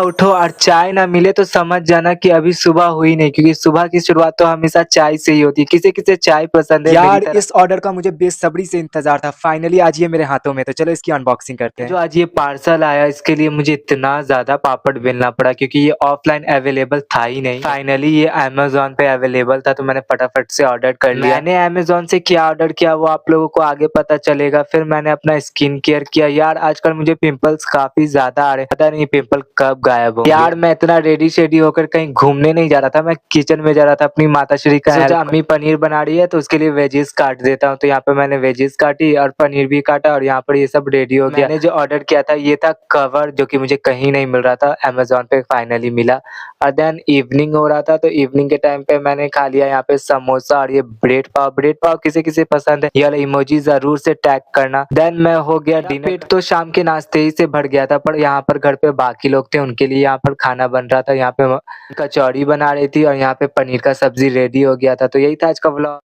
उठो और चाय ना मिले तो समझ जाना कि अभी सुबह हुई नहीं, क्योंकि सुबह की शुरुआत तो हमेशा चाय से ही होती है। किसे-किसे चाय पसंद है मेरी यार तरह। इस ऑर्डर का मुझे बेसब्री से इंतजार था। फाइनली आज ये मेरे हाथों में, तो चलो इसकी अनबॉक्सिंग करते जो हैं। आज ये पार्सल आया इसके लिए मुझे इतना ज़्यादा पापड़ बेलना पड़ा, क्योंकि ये ऑफलाइन अवेलेबल था ही नहीं। फाइनली ये अमेज़न पे अवेलेबल था, तो मैंने फटाफट से ऑर्डर कर लिया। मैंने अमेज़न से क्या ऑर्डर किया वो आप लोगों को आगे पता चलेगा। फिर मैंने अपना स्किन केयर किया। यार आजकल मुझे पिंपल्स काफ़ी ज़्यादा आ रहे हैं, पता नहीं पिंपल कब गायब होंगे। यार मैं इतना रेडी शेडी होकर कहीं घूमने नहीं जा रहा था, मैं किचन में जा रहा था अपनी माताश्री का सोचा अम्मी पनीर बना रही है तो उसके लिए वेजिस काट देता हूँ। तो यहाँ पे मैंने वेजिस काटी और पनीर भी काटा और यहाँ पर ये सब रेडी हो गया। मैंने जो ऑर्डर किया था ये था कवर, जो कि मुझे कहीं नहीं मिल रहा था, अमेज़न पे फाइनली मिला। और देन इवनिंग हो रहा था, तो इवनिंग के टाइम पे मैंने खा लिया यहाँ पे समोसा और ये ब्रेड पाव। ब्रेड पाव किसे-किसे पसंद है ये वाला इमोजी ज़रूर से टैग करना। देन मैं हो गया डिनर। पेट तो शाम के नाश्ते ही से भर गया था, पर यहाँ पर घर पे बाकी लोग थे उनके लिए यहाँ पर खाना बन रहा था। यहाँ पे कचौड़ी बना रही थी और यहाँ पे पनीर का सब्जी रेडी हो गया था। तो यही था आज का व्लॉग।